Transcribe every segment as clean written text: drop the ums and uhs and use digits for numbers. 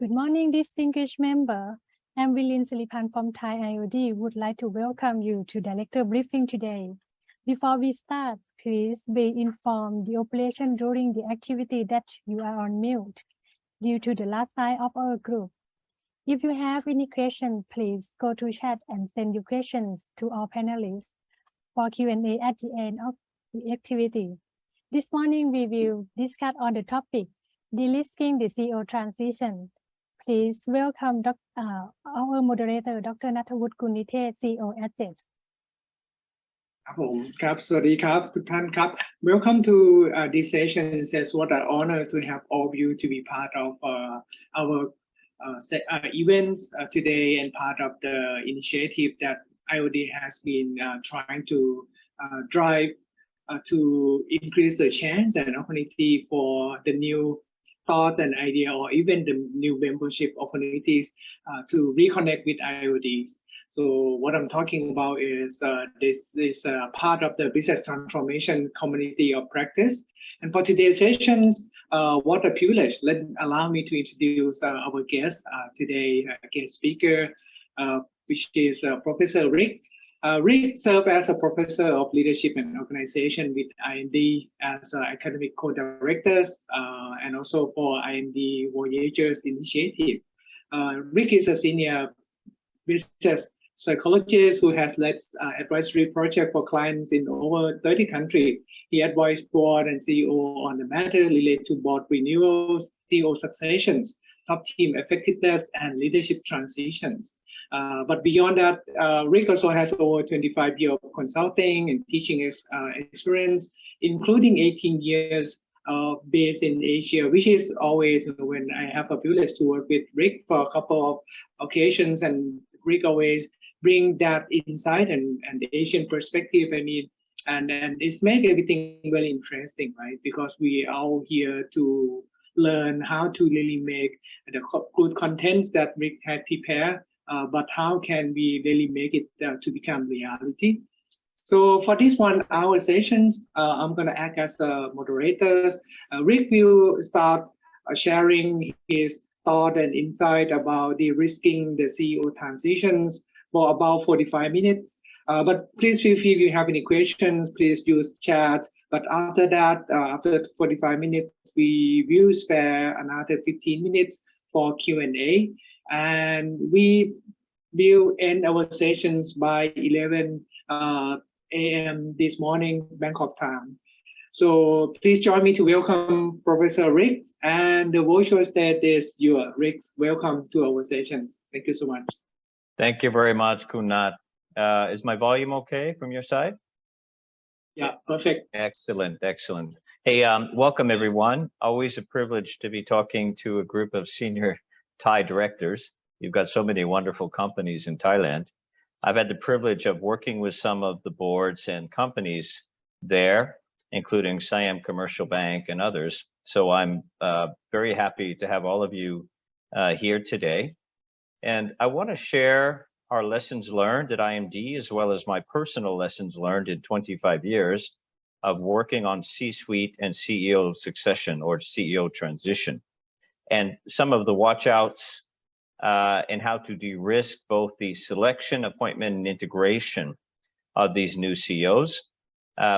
Good morning, distinguished member. I'm William Silipan from Thai IOD. Would like to welcome you to Director Briefing today. Before we start, please be informed the operation during the activity that you are on mute due to the last sign of our group. If you have any questions, please go to chat and send your questions to our panelists for Q&A at the end of the activity. This morning, we will discuss on the topic, Derisking the CEO Transition. Please welcome our moderator, Dr. Nathawut Kunithet, CEO Adjust. ครับผมครับสวัสดีครับทุกท่านครับ Welcome to this session. It's what an honor to have all of you to be part of our events today and part of the initiative that IOD has been trying to drive to increase the chance and opportunity for the new thoughts and idea or even the new membership opportunities to reconnect with IODs. So what I'm talking about is this is part of the business transformation community of practice. And for today's sessions, what a privilege. Allow me to introduce our guest today, guest speaker, which is Professor Ric. Ric served as a professor of leadership and organization with IMD as academic co-directors and also for IMD Voyagers Initiative. Ric is a senior business psychologist who has led advisory projects for clients in over 30 countries. He advised board and CEO on the matter related to board renewals, CEO successions, top team effectiveness, and leadership transitions. But beyond that, Ric also has over 25 years of consulting and teaching experience, including 18 years based in Asia, which is always when I have a privilege to work with Ric for a couple of occasions, and Ric always bring that insight and the Asian perspective. I mean, and it's make everything very interesting, right? Because we are all here to learn how to really make the good contents that Ric had prepared. But how can we really make it to become reality? So for this 1 hour sessions, I'm going to act as a moderator. Ric will start sharing his thought and insight about Derisking the CEO transitions for about 45 minutes. But please feel free if you have any questions, please use chat. But after that, after 45 minutes, we will spare another 15 minutes for Q&A. And we will end our sessions by 11 a.m. this morning, Bangkok time. So please join me to welcome Professor Ric, and the virtual stage is yours. Ric, welcome to our sessions. Thank you so much. Thank you very much, Kunat. Is my volume okay from your side? Yeah, perfect. Excellent, excellent. Hey, welcome everyone. Always a privilege to be talking to a group of senior Thai directors. You've got so many wonderful companies in Thailand. I've had the privilege of working with some of the boards and companies there, including Siam Commercial Bank and others. So I'm very happy to have all of you here today. And I want to share our lessons learned at IMD, as well as my personal lessons learned in 25 years of working on C-suite and CEO succession or CEO transition, and some of the watch outs and how to de-risk both the selection, appointment, and integration of these new CEOs,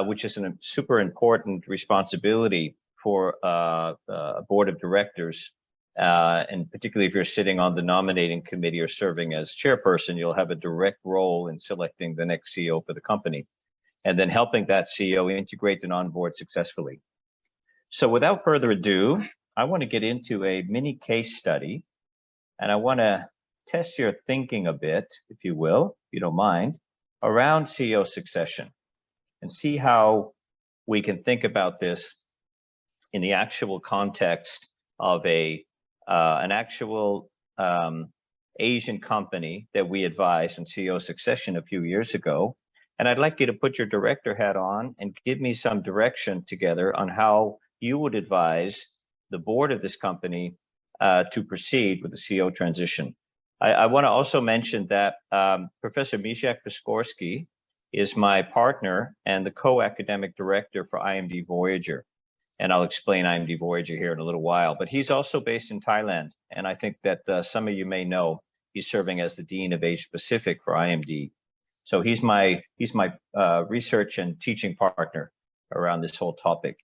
which is a super important responsibility for a board of directors. And particularly if you're sitting on the nominating committee or serving as chairperson, you'll have a direct role in selecting the next CEO for the company, and then helping that CEO integrate and onboard successfully. So without further ado, I want to get into a mini case study, and I want to test your thinking a bit, if you will, if you don't mind, around CEO succession, and see how we can think about this in the actual context of an actual Asian company that we advised in CEO succession a few years ago. And I'd like you to put your director hat on and give me some direction together on how you would advise the board of this company to proceed with the CEO transition. I want to also mention that Professor Mishak Piskorsky is my partner and the co-academic director for IMD Voyager. And I'll explain IMD Voyager here in a little while, but he's also based in Thailand. And I think that some of you may know he's serving as the Dean of Asia Pacific for IMD. So he's my research and teaching partner around this whole topic.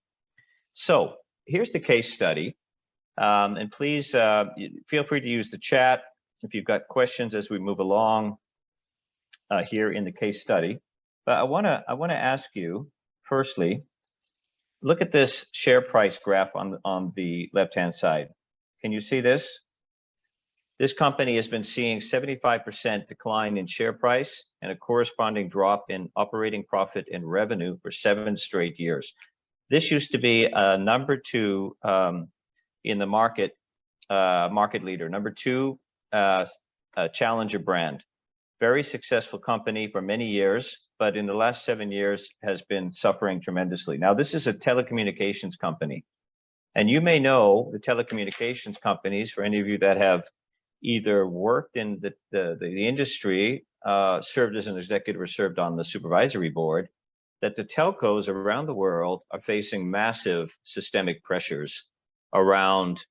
So here's the case study. And please feel free to use the chat if you've got questions as we move along here in the case study. But I wanna ask you, firstly, look at this share price graph on the left-hand side. Can you see this? This company has been seeing 75% decline in share price and a corresponding drop in operating profit and revenue for 7 straight years. This used to be a number 2 in the market leader, number 2 challenger brand. Very successful company for many years, but in the last 7 years has been suffering tremendously. Now, this is a telecommunications company. And you may know the telecommunications companies, for any of you that have either worked in the industry, served as an executive or served on the supervisory board, that the telcos around the world are facing massive systemic pressures around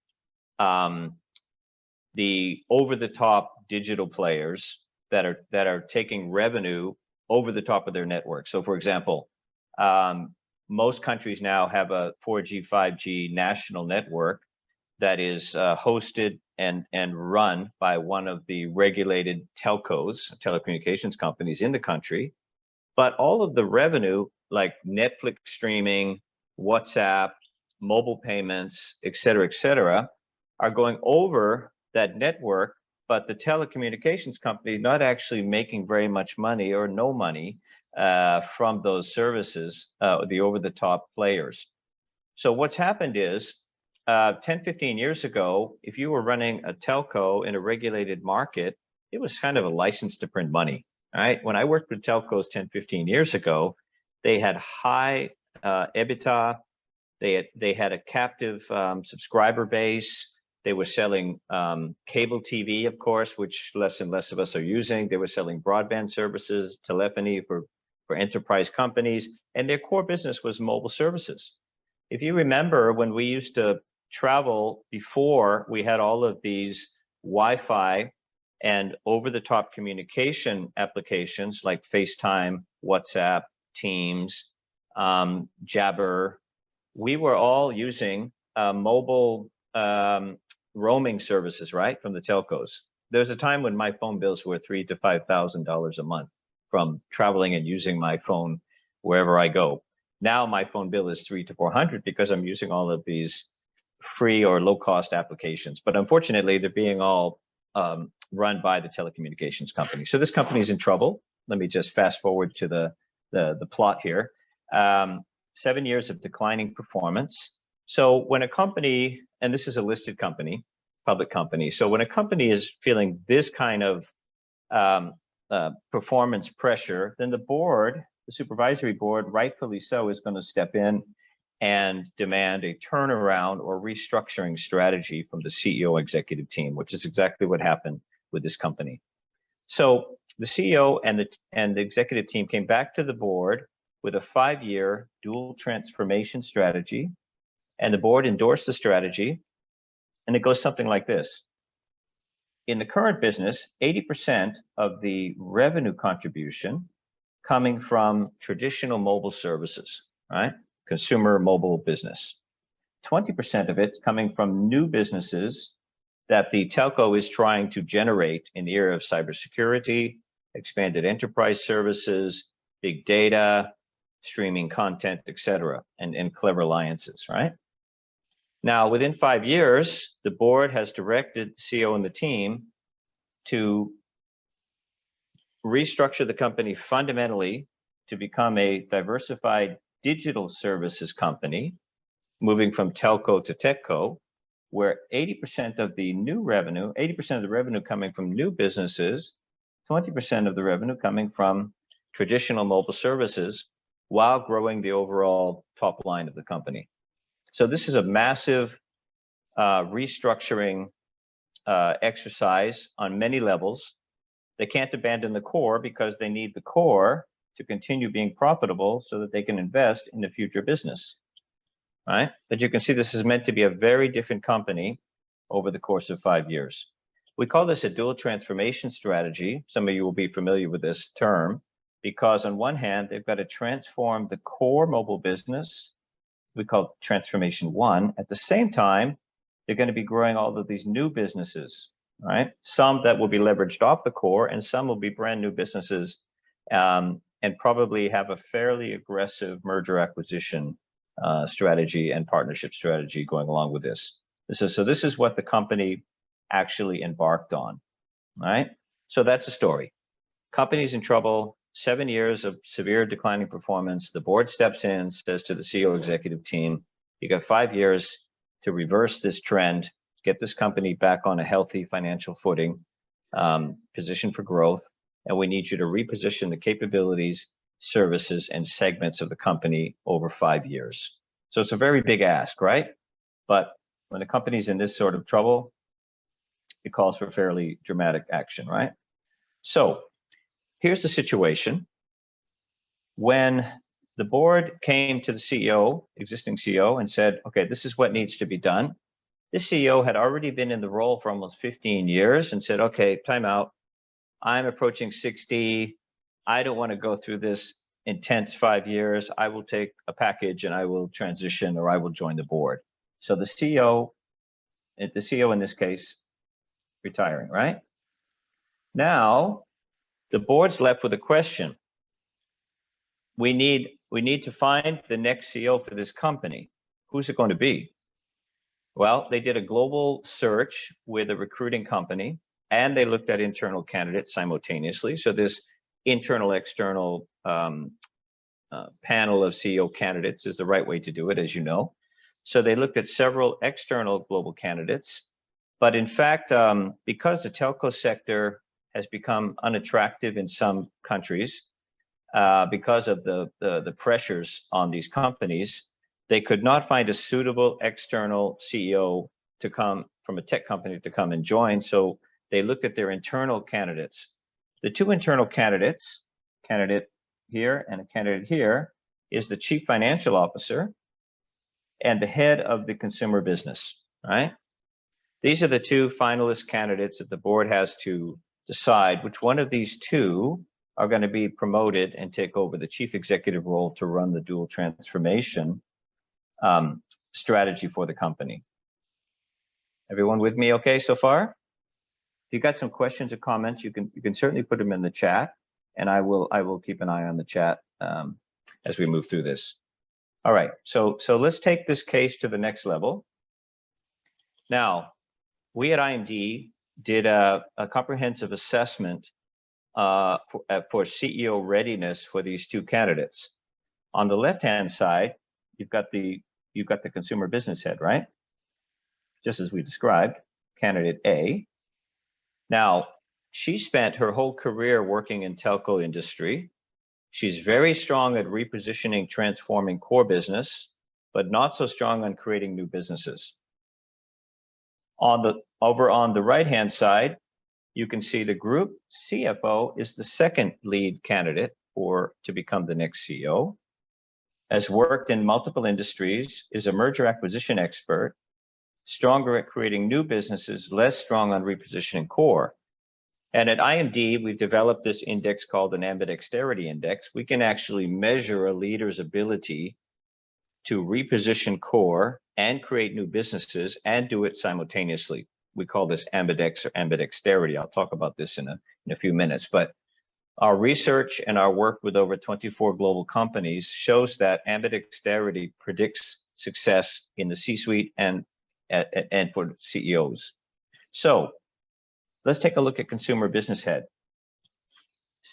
the over-the-top digital players that are taking revenue over the top of their network. So, for example, most countries now have a 4G, 5G national network that is hosted and run by one of the regulated telcos, telecommunications companies in the country. But all of the revenue, like Netflix streaming, WhatsApp, mobile payments, et cetera, are going over that network, but the telecommunications company not actually making very much money or no money from those services, the over-the-top players. So what's happened is, 10, 15 years ago, if you were running a telco in a regulated market, it was kind of a license to print money, right? When I worked with telcos 10, 15 years ago, they had high EBITDA, they had a captive subscriber base, they were selling cable TV, of course, which less and less of us are using. They were selling broadband services, telephony for enterprise companies, and their core business was mobile services. If you remember when we used to travel before we had all of these Wi-Fi and over-the-top communication applications like FaceTime, WhatsApp, Teams, Jabber, we were all using mobile roaming services, right, from the telcos. There's a time when my phone bills were $3,000 to $5,000 a month from traveling and using my phone wherever I go. Now my phone bill is $300 to $400 because I'm using all of these free or low-cost applications. But unfortunately, they're being all run by the telecommunications company. So this company is in trouble. Let me just fast forward to the plot here. 7 years of declining performance. So when a company, and this is a listed company, public company, so when a company is feeling this kind of performance pressure, then the board, the supervisory board, rightfully so, is going to step in and demand a turnaround or restructuring strategy from the CEO executive team, which is exactly what happened with this company. So the CEO and the executive team came back to the board with a 5-year dual transformation strategy, and the board endorsed the strategy, and it goes something like this. In the current business, 80% of the revenue contribution coming from traditional mobile services, right? Consumer mobile business. 20% of it's coming from new businesses that the telco is trying to generate in the area of cybersecurity, expanded enterprise services, big data, streaming content, et cetera, and clever alliances, right? Now, within 5 years, the board has directed the CEO and the team to restructure the company fundamentally to become a diversified digital services company, moving from telco to techco, where 80% of the new revenue, 80% of the revenue coming from new businesses, 20% of the revenue coming from traditional mobile services, while growing the overall top line of the company. So this is a massive restructuring exercise on many levels. They can't abandon the core because they need the core to continue being profitable so that they can invest in the future business. right? But you can see this is meant to be a very different company over the course of 5 years. We call this a dual transformation strategy. Some of you will be familiar with this term because on one hand, they've got to transform the core mobile business. We call transformation one. At the same time, they're going to be growing all of these new businesses, right? Some that will be leveraged off the core and some will be brand new businesses and probably have a fairly aggressive merger acquisition strategy and partnership strategy going along with this. This is what the company actually embarked on, right? So that's a story. Company's in trouble, 7 years of severe declining performance. The board steps in, says to the CEO executive team, you got 5 years to reverse this trend, get this company back on a healthy financial footing, position for growth, and we need you to reposition the capabilities, services, and segments of the company over 5 years. So it's a very big ask, right? But when the company's in this sort of trouble, it calls for fairly dramatic action, right? So here's the situation. When the board came to the CEO, existing CEO, and said, okay, this is what needs to be done. This CEO had already been in the role for almost 15 years and said, okay, time out. I'm approaching 60. I don't want to go through this intense 5 years. I will take a package and I will transition or I will join the board. So the CEO in this case, retiring, right? Now, the board's left with a question. We need to find the next CEO for this company. Who's it going to be? Well, they did a global search with a recruiting company and they looked at internal candidates simultaneously. So this internal external panel of CEO candidates is the right way to do it, as you know. So they looked at several external global candidates, but in fact, because the telco sector has become unattractive in some countries, because of the pressures on these companies, they could not find a suitable external CEO to come from a tech company to come and join. So they looked at their internal candidates. The two internal candidates, candidate here and a candidate here, is the chief financial officer and the head of the consumer business, right? These are the two finalist candidates that the board has to decide which one of these two are going to be promoted and take over the chief executive role to run the dual transformation strategy for the company. Everyone with me okay so far? If you got some questions or comments, you can certainly put them in the chat, and I will keep an eye on the chat as we move through this. All right, so let's take this case to the next level. Now, we at IMD did a comprehensive assessment for CEO readiness for these two candidates. On the left-hand side, you've got the consumer business head, right? Just as we described, candidate A. Now, she spent her whole career working in telco industry. She's very strong at repositioning, transforming core business, but not so strong on creating new businesses. Over on the right-hand side, you can see the group CFO is the second lead candidate to become the next CEO. Has worked in multiple industries, is a merger acquisition expert, stronger at creating new businesses, less strong on repositioning core. And at IMD, we've developed this index called an ambidexterity index. We can actually measure a leader's ability to reposition core and create new businesses and do it simultaneously. We call this ambidex or ambidexterity. I'll talk about this in a few minutes, but our research and our work with over 24 global companies shows that ambidexterity predicts success in the C-suite and for CEOs. So let's take a look at consumer business head.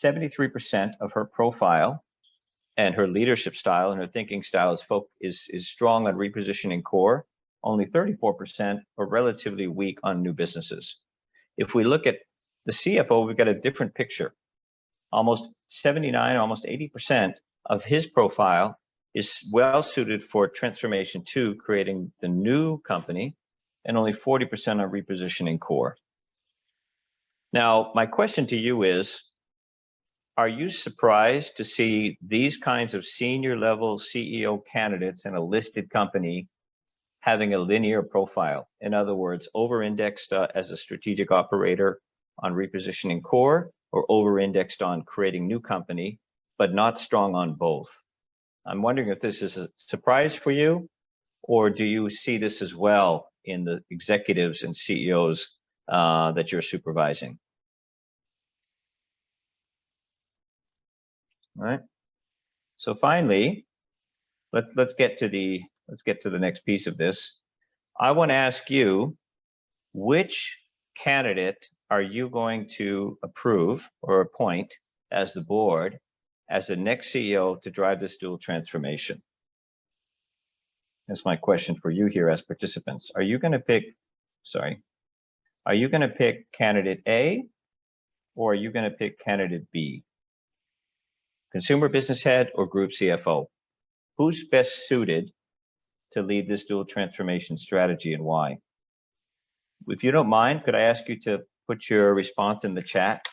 73% of her profile and her leadership style and her thinking style is strong on repositioning core. Only 34% are relatively weak on new businesses. If we look at the CFO, we've got a different picture. Almost 79, almost 80% of his profile is well suited for transformation to creating the new company, and only 40% are repositioning core. Now, my question to you is, are you surprised to see these kinds of senior level CEO candidates in a listed company having a linear profile? In other words, over-indexed as a strategic operator on repositioning core, or over-indexed on creating new company, but not strong on both? I'm wondering if this is a surprise for you, or do you see this as well in the executives and CEOs that you're supervising? All right. So finally, let's get to the next piece of this. I want to ask you, which candidate are you going to approve or appoint as the board as the next CEO to drive this dual transformation? That's my question for you here as participants. Are you going to pick, are you going to pick candidate A, or are you going to pick candidate B? Consumer business head or group CFO? Who's best suited to lead this dual transformation strategy, and why? If you don't mind, could I ask you to put your response in the chat?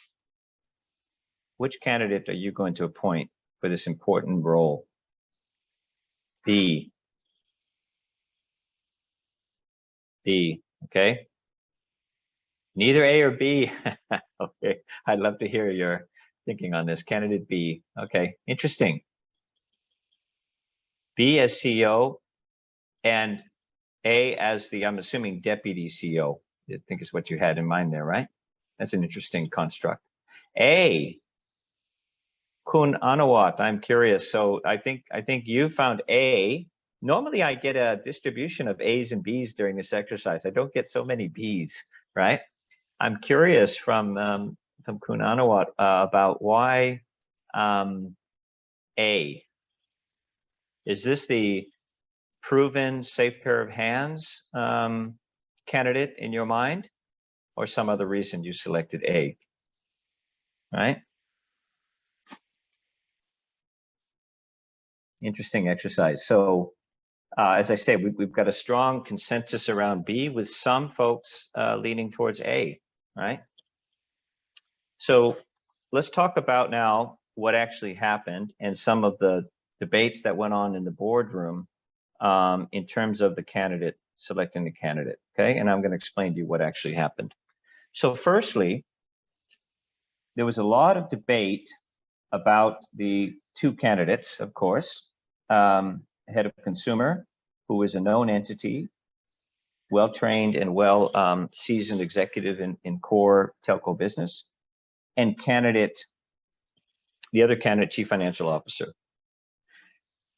Which candidate are you going to appoint for this important role? B. B, okay. Neither A or B. Okay, I'd love to hear your thinking on this. Candidate B, okay, interesting. B as CEO and A as the, I'm assuming, deputy CEO. I think is what you had in mind there, right? That's an interesting construct. A, Kun Anawat, I'm curious. So I think you found A. Normally I get a distribution of A's and B's during this exercise. I don't get so many B's, right? I'm curious from Kun Anawat about why A. Is this the proven safe pair of hands candidate in your mind, or some other reason you selected A? Right? Interesting exercise. So as I say, we've got a strong consensus around B, with some folks leaning towards A, right? So let's talk about now what actually happened and some of the debates that went on in the boardroom in terms of the candidate, selecting the candidate, okay? And I'm going to explain to you what actually happened. So firstly, there was a lot of debate about the two candidates, of course, head of consumer, who is a known entity, well-trained and well-seasoned executive in core telco business, and the other candidate, chief financial officer.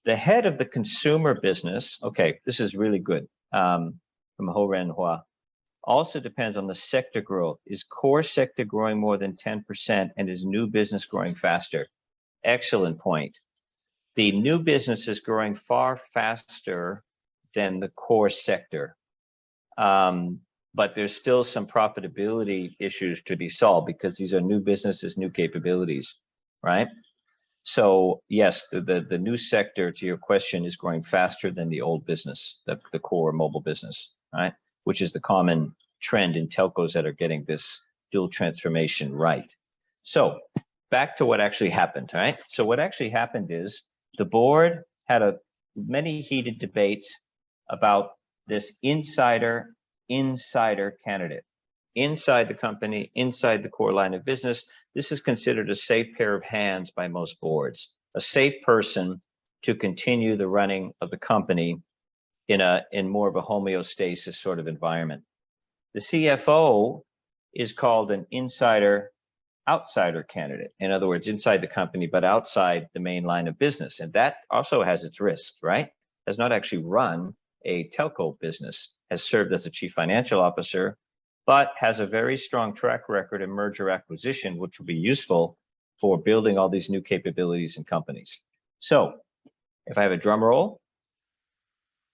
The head of the consumer business, okay, this is really good, from Ho Ren Hua, also depends on the sector growth. Is core sector growing more than 10%, and is new business growing faster? Excellent point. The new business is growing far faster than the core sector. But there's still some profitability issues to be solved, because these are new businesses, new capabilities, right? So yes, the new sector, to your question, is growing faster than the old business, the core mobile business, right? Which is the common trend in telcos that are getting this dual transformation right. So back to what actually happened, right? So what actually happened is the board had many heated debates about this insider candidate. Inside the company, inside the core line of business, this is considered a safe pair of hands by most boards, a safe person to continue the running of the company in more of a homeostasis sort of environment. The CFO is called an outsider candidate. In other words, inside the company, but outside the main line of business. And that also has its risks, right? Has not actually run a telco business, has served as a chief financial officer, but has a very strong track record in merger acquisition, which will be useful for building all these new capabilities in companies. So if I have a drum roll,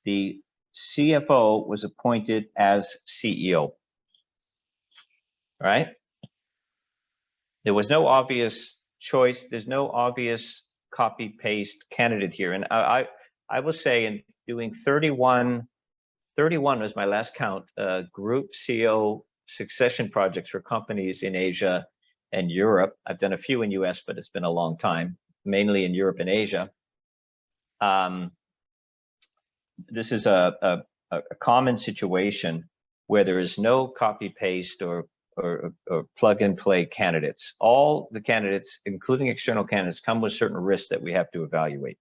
the CFO was appointed as CEO, right? There was no obvious choice. There's no obvious copy paste candidate here. And I will say, in doing 31 was my last count, group CEO succession projects for companies in Asia and Europe. I've done a few in US, but it's been a long time, mainly in Europe and Asia. This is a common situation where there is no copy paste or plug and play candidates. All the candidates, including external candidates, come with certain risks that we have to evaluate.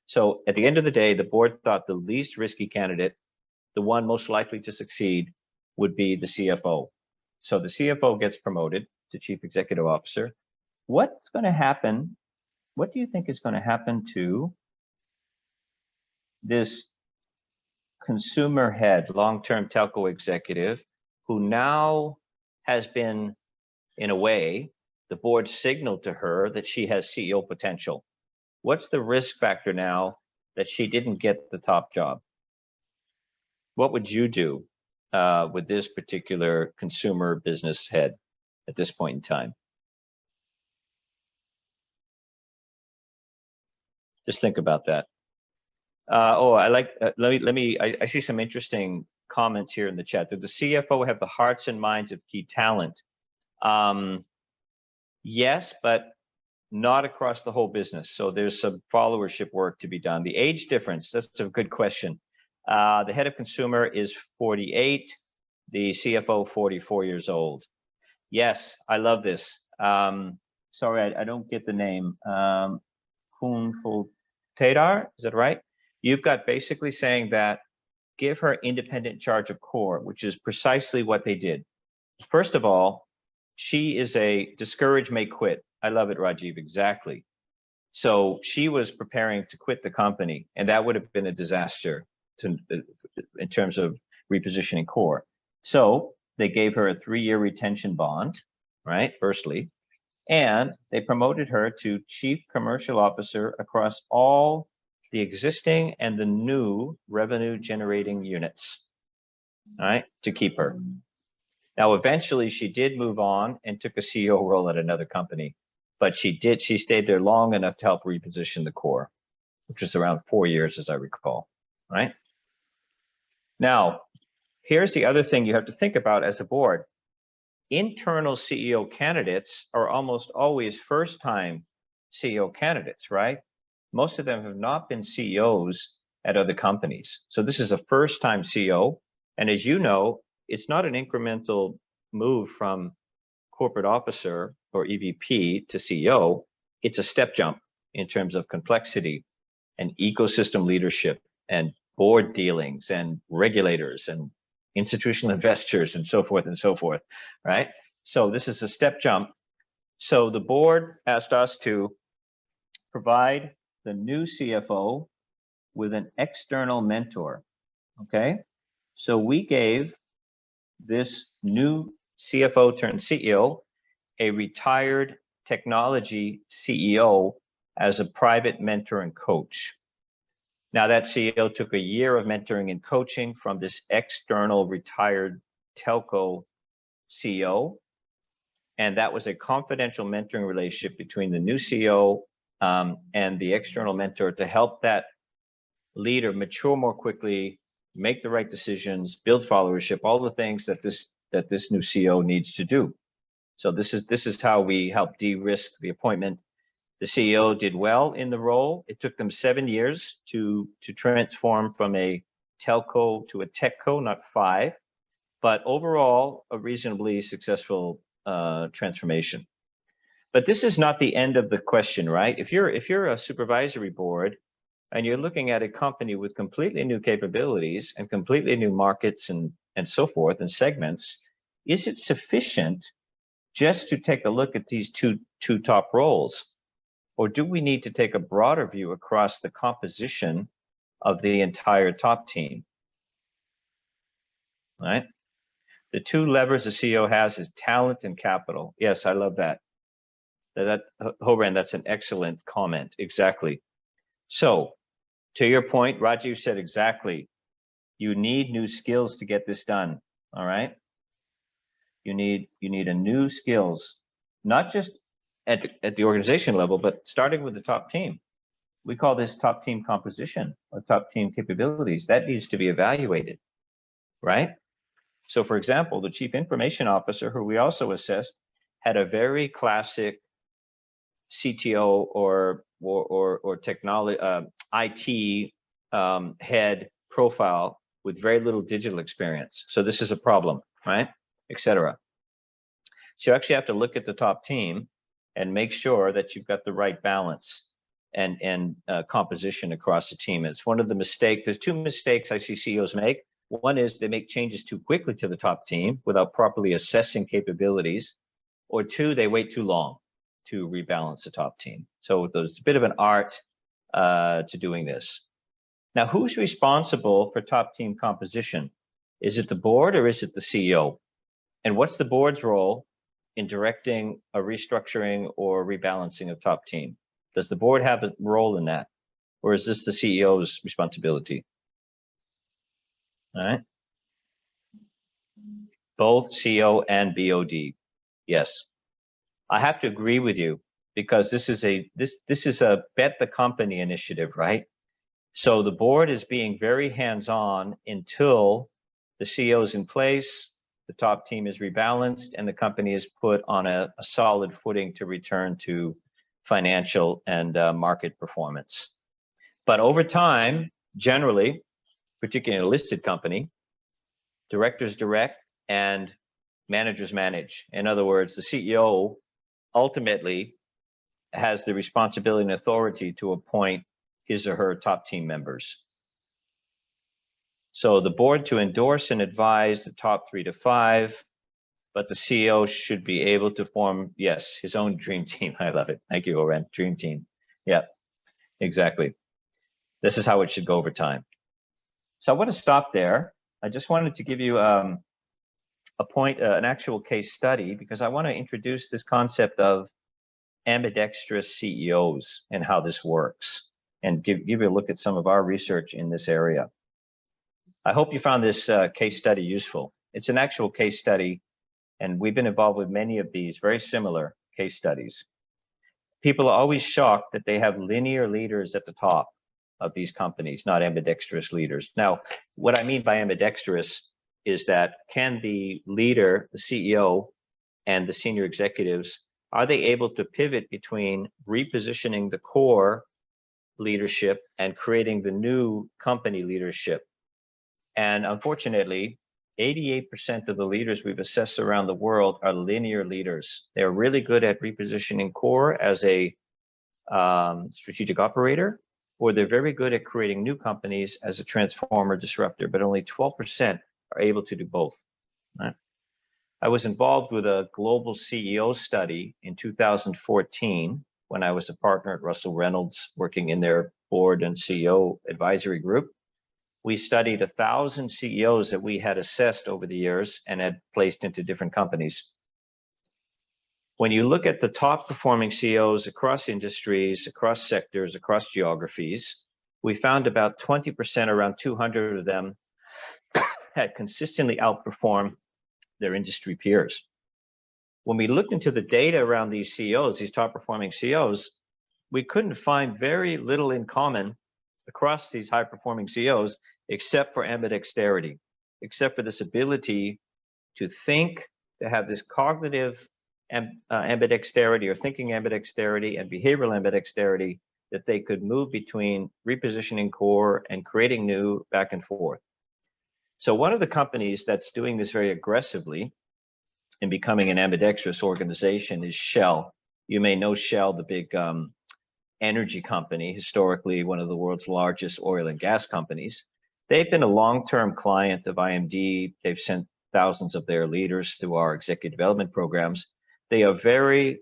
So at the end of the day, the board thought the least risky candidate, the one most likely to succeed, would be the CFO. So the CFO gets promoted to Chief Executive Officer. What's going to happen? What do you think is going to happen to this consumer head, long-term telco executive, who now has been, in a way, the board signaled to her that she has CEO potential? What's the risk factor now that she didn't get the top job? What would you do with this particular consumer business head at this point in time? Just think about that. I see some interesting comments here in the chat. Did the CFO have the hearts and minds of key talent? Yes, but not across the whole business. So there's some followership work to be done. The age difference, that's a good question. The head of consumer is 48, the CFO 44 years old. Yes, I love this. Sorry, I don't get the name. Kunful Tadar, is that right? You've got basically saying that give her independent charge of core, which is precisely what they did. First of all, she is a discourage may quit. I love it, Rajiv, exactly. So she was preparing to quit the company, and that would have been a disaster in terms of repositioning core. So they gave her a 3-year retention bond, right, firstly, and they promoted her to Chief Commercial Officer across all the existing and the new revenue generating units, all right, to keep her. Now, eventually she did move on and took a CEO role at another company, but she stayed there long enough to help reposition the core, which was around 4 years, as I recall, right? Now, here's the other thing you have to think about as a board. Internal CEO candidates are almost always first-time CEO candidates, right? Most of them have not been CEOs at other companies. So this is a first-time CEO. And as you know, it's not an incremental move from corporate officer or EVP to CEO. It's a step jump in terms of complexity and ecosystem leadership and board dealings and regulators and institutional investors and so forth, right? So this is a step jump. So the board asked us to provide the new CFO with an external mentor, okay? So we gave this new CFO turned CEO a retired technology CEO as a private mentor and coach. Now that CEO took a year of mentoring and coaching from this external retired telco CEO. And that was a confidential mentoring relationship between the new CEO and the external mentor to help that leader mature more quickly, make the right decisions, build followership, all the things that this new CEO needs to do. So this is how we help de-risk the appointment. The CEO did well in the role. It took them 7 years to transform from a telco to a techco, not 5, but overall a reasonably successful transformation. But this is not the end of the question, right? If you're a supervisory board and you're looking at a company with completely new capabilities and completely new markets and so forth and segments, is it sufficient just to take a look at these two top roles? Or do we need to take a broader view across the composition of the entire top team? Right? The 2 levers the CEO has is talent and capital. Yes, I love that. Horan, that's an excellent comment. Exactly. So, to your point, Rajiv said exactly. You need new skills to get this done. All right. You need a new skills, not just at the organization level, but starting with the top team. We call this top team composition or top team capabilities. That needs to be evaluated, right? So for example, the chief information officer, who we also assessed, had a very classic CTO or technology IT head profile with very little digital experience. So this is a problem, right? Etc. So you actually have to look at the top team and make sure that you've got the right balance and composition across the team. It's one of the mistakes. There's two mistakes I see CEOs make. One is they make changes too quickly to the top team without properly assessing capabilities, or two, they wait too long to rebalance the top team. So there's a bit of an art to doing this. Now, who's responsible for top team composition? Is it the board or is it the CEO? And what's the board's role in directing a restructuring or rebalancing of top team? Does the board have a role in that? Or is this the CEO's responsibility? All right. Both CEO and BOD. Yes. I have to agree with you because this is a bet the company initiative, right? So the board is being very hands-on until the CEO is in place, the top team is rebalanced, and the company is put on a solid footing to return to financial and market performance. But over time, generally, particularly in a listed company, directors direct and managers manage. In other words, the CEO ultimately has the responsibility and authority to appoint his or her top team members. So the board to endorse and advise the top 3 to 5, but the CEO should be able to form, yes, his own dream team. I love it. Thank you, Oren. Dream team. Yeah, exactly. This is how it should go over time. So I want to stop there. I just wanted to give you an actual case study, because I want to introduce this concept of ambidextrous CEOs and how this works, and give you a look at some of our research in this area. I hope you found this case study useful. It's an actual case study, and we've been involved with many of these very similar case studies. People are always shocked that they have linear leaders at the top of these companies, not ambidextrous leaders. Now, what I mean by ambidextrous is that can the leader, the CEO, and the senior executives, are they able to pivot between repositioning the core leadership and creating the new company leadership? And unfortunately, 88% of the leaders we've assessed around the world are linear leaders. They're really good at repositioning core as a strategic operator, or they're very good at creating new companies as a transformer disruptor, but only 12% are able to do both. Right? I was involved with a global CEO study in 2014 when I was a partner at Russell Reynolds, working in their board and CEO advisory group. We studied 1,000 CEOs that we had assessed over the years and had placed into different companies. When you look at the top performing CEOs across industries, across sectors, across geographies, we found about 20%, around 200 of them, had consistently outperformed their industry peers. When we looked into the data around these CEOs, these top performing CEOs, we couldn't find very little in common across these high performing CEOs, except for ambidexterity, except for this ability to think, to have this cognitive ambidexterity, or thinking ambidexterity and behavioral ambidexterity, that they could move between repositioning core and creating new back and forth. So one of the companies that's doing this very aggressively in becoming an ambidextrous organization is Shell. You may know Shell, the big energy company, historically one of the world's largest oil and gas companies. They've been a long-term client of IMD. They've sent thousands of their leaders through our executive development programs. They are very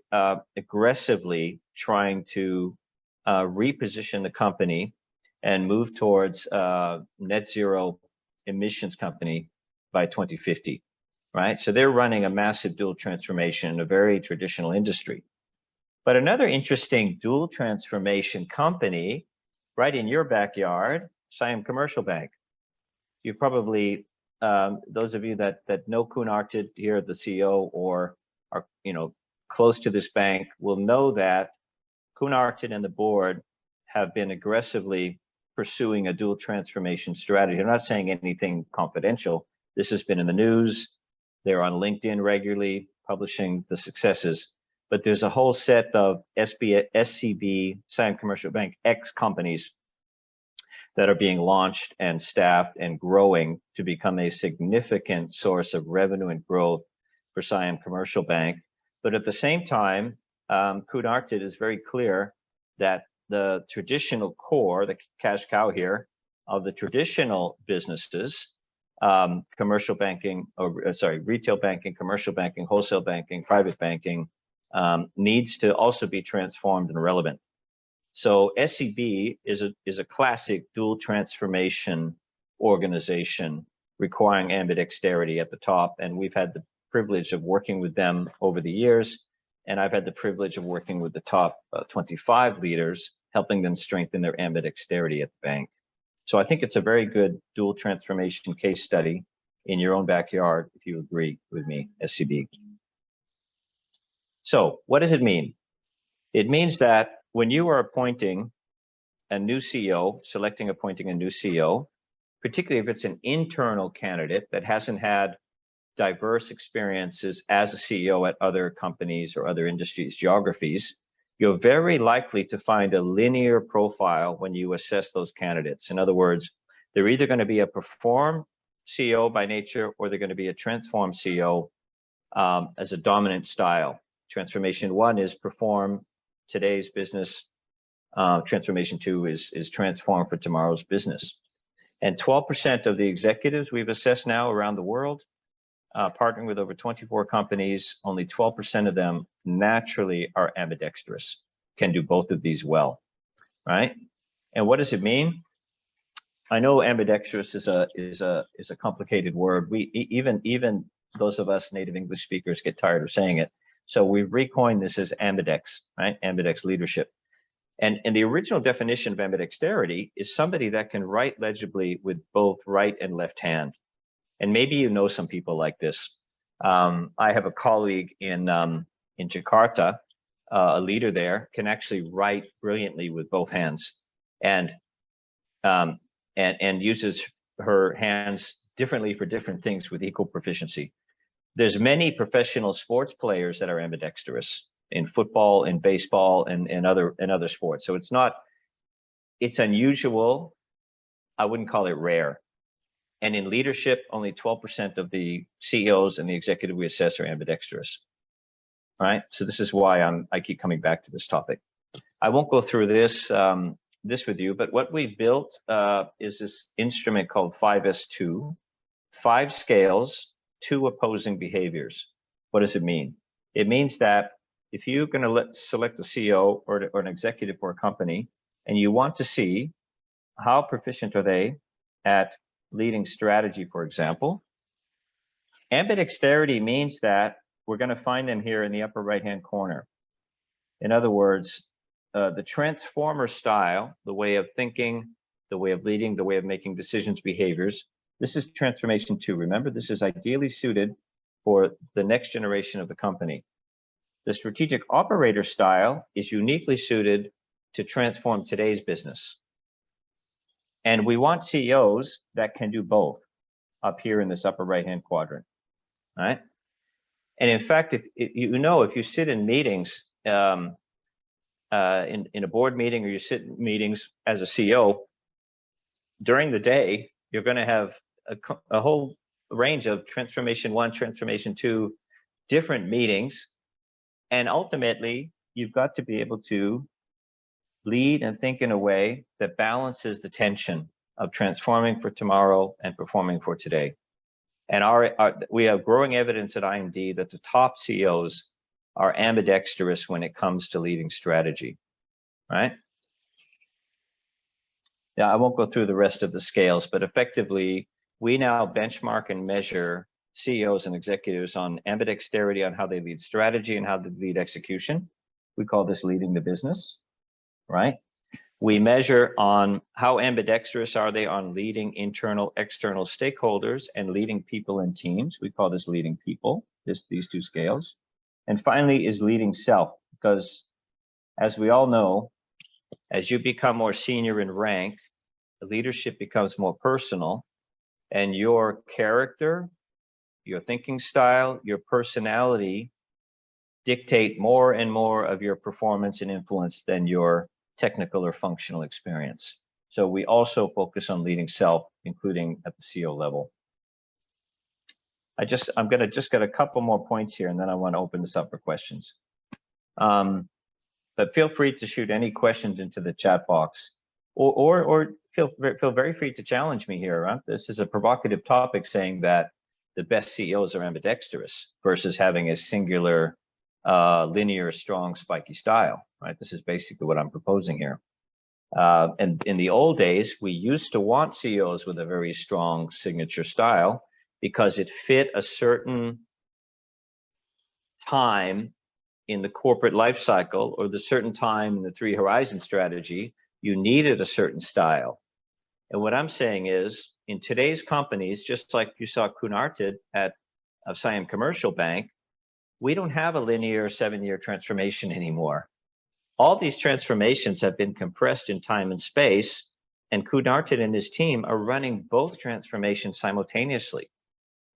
aggressively trying to reposition the company and move towards net zero emissions company by 2050, right? So they're running a massive dual transformation in a very traditional industry. But another interesting dual transformation company right in your backyard, Siam Commercial Bank. You probably, those of you that know Kuhn Arted here, the CEO, or are close to this bank, will know that Kuhn Arted and the board have been aggressively pursuing a dual transformation strategy. I'm not saying anything confidential. This has been in the news. They're on LinkedIn regularly. publishing the successes, but there's a whole set of SCB, Siam Commercial Bank X companies that are being launched and staffed and growing to become a significant source of revenue and growth for Siam Commercial Bank. But at the same time, Kunartit is very clear that the traditional core, the cash cow here, of the traditional businesses, commercial banking, retail banking, commercial banking, wholesale banking, private banking, needs to also be transformed and relevant. So SCB is a classic dual transformation organization requiring ambidexterity at the top, and we've had the privilege of working with them over the years, and I've had the privilege of working with the top 25 leaders, helping them strengthen their ambidexterity at the bank. So I think it's a very good dual transformation case study in your own backyard, if you agree with me, SCB. So what does it mean? It means that when you are appointing a new CEO, appointing a new CEO, particularly if it's an internal candidate that hasn't had diverse experiences as a CEO at other companies or other industries, geographies, you're very likely to find a linear profile when you assess those candidates. In other words, they're either going to be a perform CEO by nature, or they're going to be a transform CEO as a dominant style. Transformation 1 is perform today's business. Transformation 2 is transform for tomorrow's business. And 12% of the executives we've assessed now around the world, partnering with over 24 companies, only 12% of them naturally are ambidextrous, can do both of these well, right? And what does it mean? I know ambidextrous is a complicated word. Even those of us native English speakers get tired of saying it. So we've recoined this as ambidex, right? Ambidex leadership. And the original definition of ambidexterity is somebody that can write legibly with both right and left hand. And maybe you know some people like this. I have a colleague in Jakarta, a leader there, can actually write brilliantly with both hands, and uses her hands differently for different things with equal proficiency. There's many professional sports players that are ambidextrous in football, in baseball, and other sports. So it's unusual. I wouldn't call it rare. And in leadership, only 12% of the CEOs and the executive we assess are ambidextrous. Right? So this is why I keep coming back to this topic. I won't go through this with you, but what we built is this instrument called 5S2, 5 scales, 2 opposing behaviors. What does it mean? It means that if you're going to select a CEO or an executive for a company, and you want to see how proficient are they at leading strategy, for example, ambidexterity means that we're going to find them here in the upper right-hand corner. In other words, the transformer style, the way of thinking, the way of leading, the way of making decisions, behaviors, this is transformation 2. Remember, this is ideally suited for the next generation of the company. The strategic operator style is uniquely suited to transform today's business. And we want CEOs that can do both up here in this upper right-hand quadrant, right? And in fact, if you sit in meetings, in a board meeting, or you sit in meetings as a CEO, during the day, you're going to have a whole range of transformation 1, transformation 2, different meetings. And ultimately, you've got to be able to lead and think in a way that balances the tension of transforming for tomorrow and performing for today. And we have growing evidence at IMD that the top CEOs are ambidextrous when it comes to leading strategy, right? Yeah, I won't go through the rest of the scales, but effectively, we now benchmark and measure CEOs and executives on ambidexterity, on how they lead strategy and how they lead execution. We call this leading the business, right? We measure on how ambidextrous are they on leading internal, external stakeholders and leading people and teams. We call this leading people, these 2 scales. And finally is leading self, because as we all know, as you become more senior in rank, the leadership becomes more personal, and your character, your thinking style, your personality dictate more and more of your performance and influence than your technical or functional experience. So we also focus on leading self, including at the CEO level. I'm gonna just get a couple more points here, and then I want to open this up for questions. But feel free to shoot any questions into the chat box, or feel very free to challenge me here. Right? This is a provocative topic, saying that the best CEOs are ambidextrous versus having a singular, linear, strong, spiky style. Right? This is basically what I'm proposing here. And in the old days, we used to want CEOs with a very strong signature style because it fit a certain time in the corporate life cycle, or the certain time in the 3 horizon strategy. You needed a certain style. And what I'm saying is, in today's companies, just like you saw Kunarted of Siam Commercial Bank, we don't have a linear 7-year transformation anymore. All these transformations have been compressed in time and space, and Kunarted and his team are running both transformations simultaneously.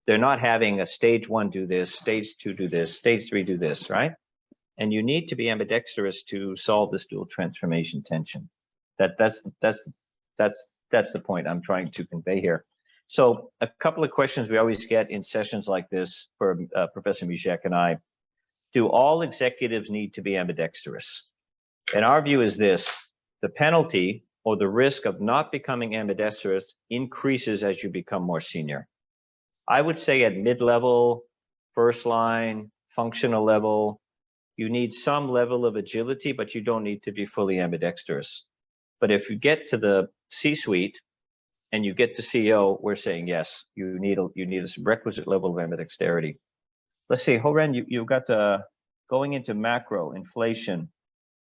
They're not having a stage 1 do this, stage 2 do this, stage 3 do this, right? And you need to be ambidextrous to solve this dual transformation tension. That's the point I'm trying to convey here. So a couple of questions we always get in sessions like this for Professor Mijek and I: do all executives need to be ambidextrous? And our view is this: the penalty or the risk of not becoming ambidextrous increases as you become more senior. I would say at mid-level, first line, functional level, you need some level of agility, but you don't need to be fully ambidextrous. But if you get to the C-suite and you get to CEO, we're saying yes, you need a requisite level of ambidexterity. Let's see, Horen, you got going into macro inflation.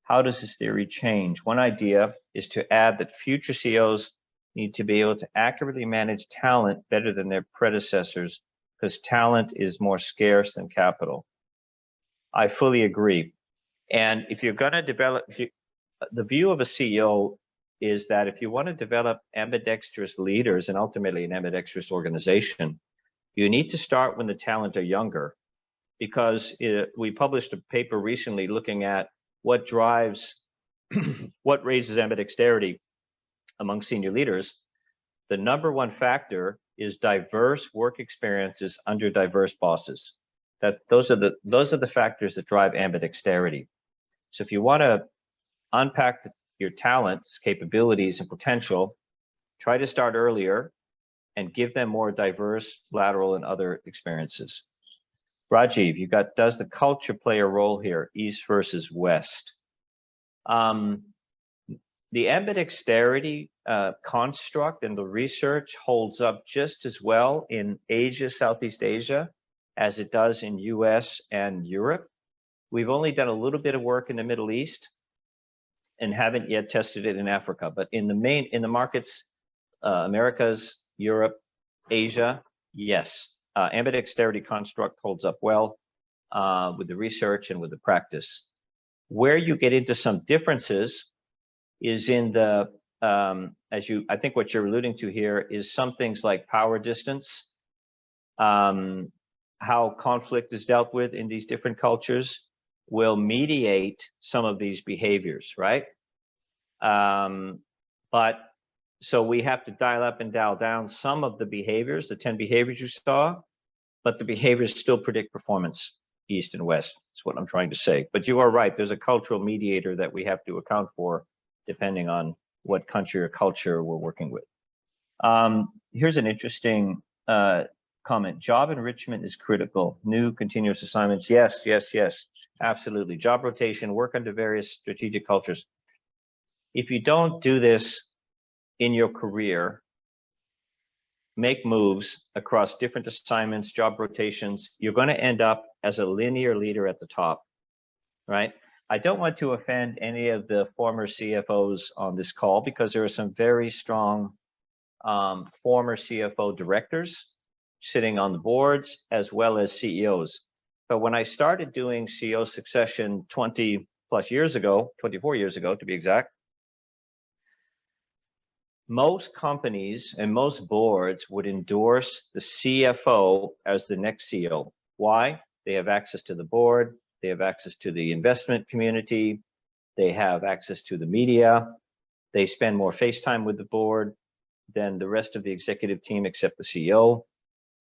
How does this theory change? One idea is to add that future CEOs need to be able to accurately manage talent better than their predecessors, because talent is more scarce than capital. I fully agree. And if you're going to develop, the view of a CEO is that if you want to develop ambidextrous leaders and ultimately an ambidextrous organization, you need to start when the talent are younger, because we published a paper recently looking at what drives, what raises ambidexterity among senior leaders. The number 1 factor is diverse work experiences under diverse bosses. Those are the factors that drive ambidexterity. So if you want to unpack your talents, capabilities, and potential, try to start earlier and give them more diverse lateral and other experiences. Rajiv, you got, does the culture play a role here, East versus West? The ambidexterity construct and the research holds up just as well in Asia, Southeast Asia, as it does in US and Europe. We've only done a little bit of work in the Middle East and haven't yet tested it in Africa, but in the markets, Americas, Europe, Asia, yes. Ambidexterity construct holds up well with the research and with the practice. Where you get into some differences is in the, I think what you're alluding to here is some things like power distance, how conflict is dealt with in these different cultures will mediate some of these behaviors, right? But so we have to dial up and dial down some of the behaviors, the 10 behaviors you saw, but the behaviors still predict performance, East and West. That's what I'm trying to say. But you are right, there's a cultural mediator that we have to account for depending on what country or culture we're working with. Here's an interesting comment. Job enrichment is critical. New continuous assignments. Yes, yes, yes, absolutely. Job rotation, work under various strategic cultures. If you don't do this in your career, make moves across different assignments, job rotations, you're going to end up as a linear leader at the top, right? I don't want to offend any of the former CFOs on this call because there are some very strong former CFO directors sitting on the boards as well as CEOs. But when I started doing CEO succession 20 plus years ago, 24 years ago to be exact, most companies and most boards would endorse the CFO as the next CEO. Why? They have access to the board, they have access to the investment community, they have access to the media, they spend more face time with the board than the rest of the executive team except the CEO,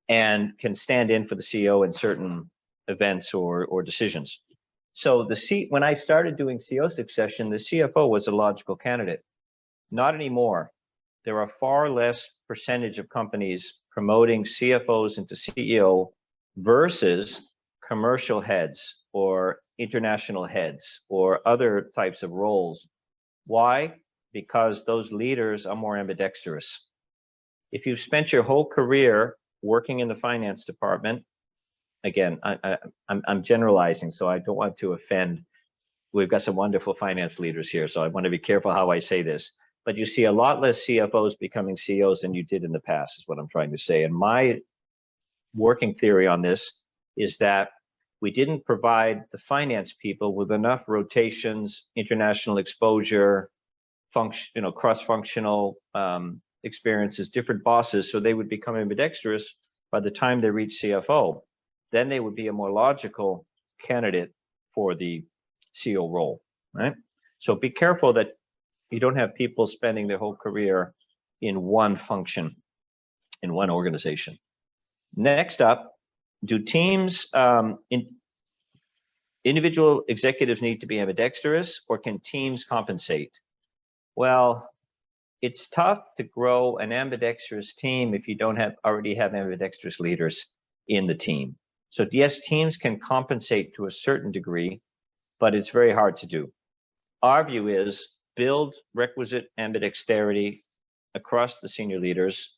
and can stand in for the CEO in certain events or decisions. So when I started doing CEO succession, the CFO was a logical candidate. Not anymore. There are far less percentage of companies promoting CFOs into CEO versus commercial heads or international heads or other types of roles. Why? Because those leaders are more ambidextrous. If you've spent your whole career working in the finance department, again, I'm generalizing, so I don't want to offend. We've got some wonderful finance leaders here, so I want to be careful how I say this. But you see a lot less CFOs becoming CEOs than you did in the past, is what I'm trying to say. And my working theory on this is that we didn't provide the finance people with enough rotations, international exposure, cross-functional experiences, different bosses, so they would become ambidextrous by the time they reach CFO. Then they would be a more logical candidate for the CEO role, right? So be careful that you don't have people spending their whole career in one function, in one organization. Next up, do teams, individual executives need to be ambidextrous, or can teams compensate? Well, it's tough to grow an ambidextrous team if you don't already have ambidextrous leaders in the team. So yes, teams can compensate to a certain degree, but it's very hard to do. Our view is build requisite ambidexterity across the senior leaders.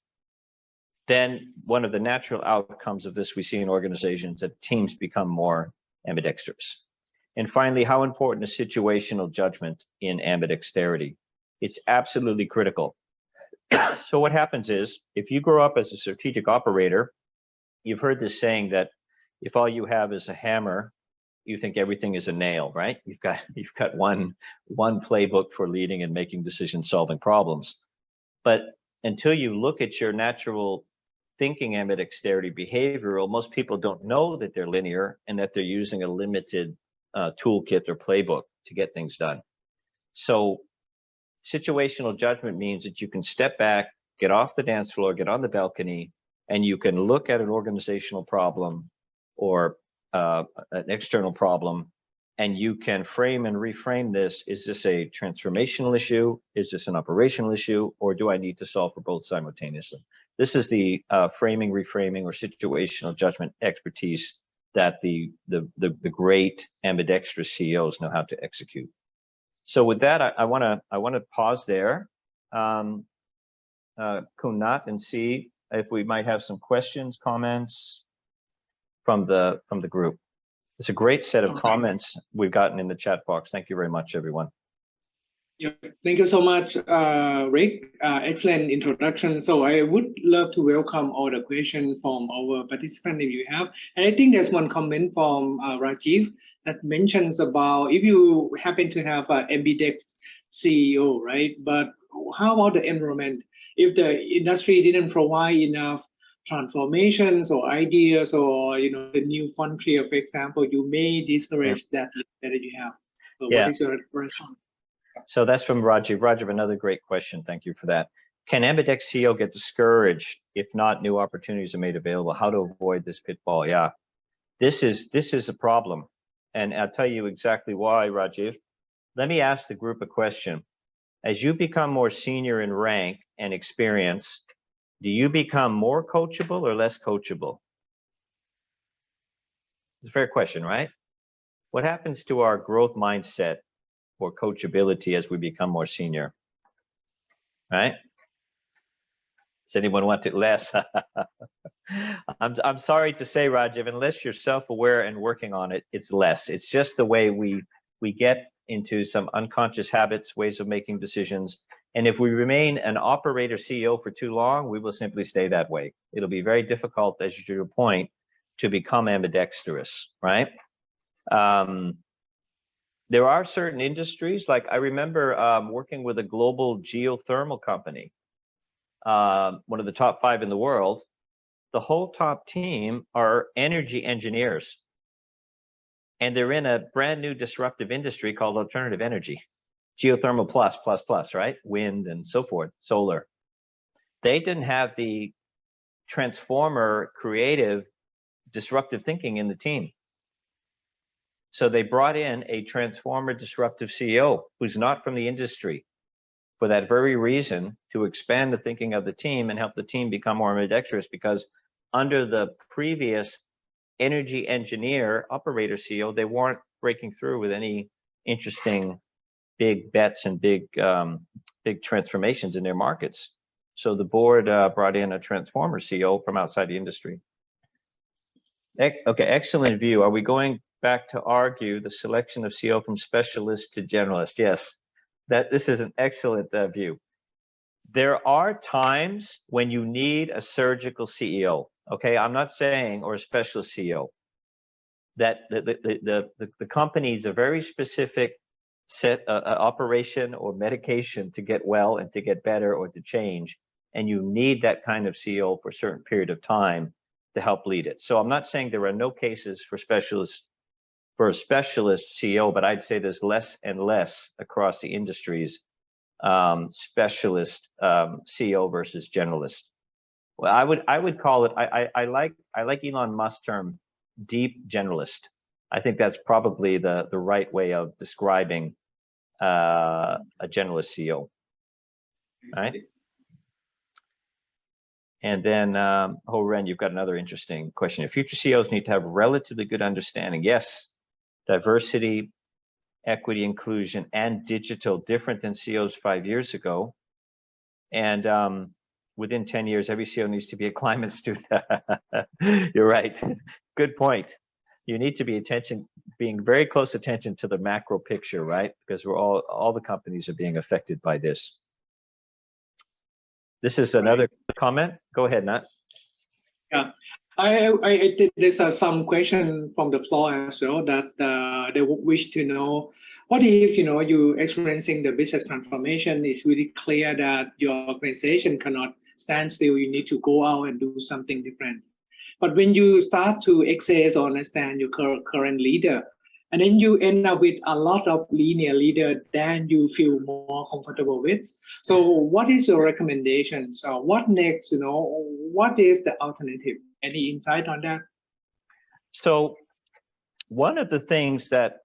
Then one of the natural outcomes of this we see in organizations that teams become more ambidextrous. And finally, how important is situational judgment in ambidexterity? It's absolutely critical. So what happens is, if you grow up as a strategic operator, you've heard this saying that if all you have is a hammer, you think everything is a nail, right? You've got one playbook for leading and making decisions, solving problems. But until you look at your natural thinking ambidexterity behavioral, most people don't know that they're linear and that they're using a limited toolkit or playbook to get things done. So situational judgment means that you can step back, get off the dance floor, get on the balcony, and you can look at an organizational problem or an external problem, and you can frame and reframe this. Is this a transformational issue? Is this an operational issue? Or do I need to solve for both simultaneously? This is the framing, reframing, or situational judgment expertise that the great ambidextrous CEOs know how to execute. So with that, I want to pause there, Kunat, and see if we might have some questions, comments from the group. It's a great set of comments we've gotten in the chat box. Thank you very much, everyone. Yeah, thank you so much, Rick. Excellent introduction. So I would love to welcome all the questions from our participants if you have. And I think there's one comment from Rajiv that mentions about if you happen to have an ambidex CEO, right? But how about the environment? If the industry didn't provide enough transformations or ideas, or the new frontier, for example, you may discourage that you have. So what is your response? So that's from Rajiv. Rajiv, another great question. Thank you for that. Can ambidex CEO get discouraged if not new opportunities are made available? How to avoid this pitfall? Yeah, this is a problem, and I'll tell you exactly why, Rajiv. Let me ask the group a question. As you become more senior in rank and experience, do you become more coachable or less coachable? It's a fair question, right? What happens to our growth mindset or coachability as we become more senior, right? Does anyone want it less? I'm sorry to say, Rajiv, unless you're self-aware and working on it, it's less. It's just the way we get into some unconscious habits, ways of making decisions. And if we remain an operator CEO for too long, we will simply stay that way. It'll be very difficult, as to your point, to become ambidextrous, right? There are certain industries, like I remember working with a global geothermal company, one of the top 5 in the world. The whole top team are energy engineers. and they're in a brand new disruptive industry called alternative energy, geothermal plus, right? Wind and so forth, solar. They didn't have the transformer, creative, disruptive thinking in the team. So they brought in a transformer disruptive CEO who's not from the industry for that very reason, to expand the thinking of the team and help the team become more ambidextrous, because under the previous energy engineer operator CEO, they weren't breaking through with any interesting big bets and big transformations in their markets. So the board brought in a transformer CEO from outside the industry. Okay, excellent view. Are we going back to argue the selection of CEO from specialist to generalist? Yes, this is an excellent view. There are times when you need a surgical CEO. Okay, I'm not saying, or a specialist CEO, that the company needs a very specific set operation or medication to get well and to get better or to change, and you need that kind of CEO for a certain period of time to help lead it. So I'm not saying there are no cases for a specialist CEO, but I'd say there's less and less across the industries, specialist CEO versus generalist. Well, I would call it, I like Elon Musk's term, deep generalist. I think that's probably the right way of describing a generalist CEO. All right. And then, Ho Ren, you've got another interesting question. If future CEOs need to have relatively good understanding, yes, diversity, equity, inclusion, and digital, different than CEOs 5 years ago. And within 10 years, every CEO needs to be a climate student. You're right. Good point. You need to be being very close attention to the macro picture, right? Because we're all the companies are being affected by this. This is another comment. Go ahead, Nat. Yeah, there's some question from the floor as well that they wish to know, what if you experiencing the business transformation? It's really clear that your organization cannot stand still. You need to go out and do something different. But when you start to access or understand your current leader, and then you end up with a lot of linear leader than you feel more comfortable with. So what is your recommendation? So what next, what is the alternative? Any insight on that? So one of the things that,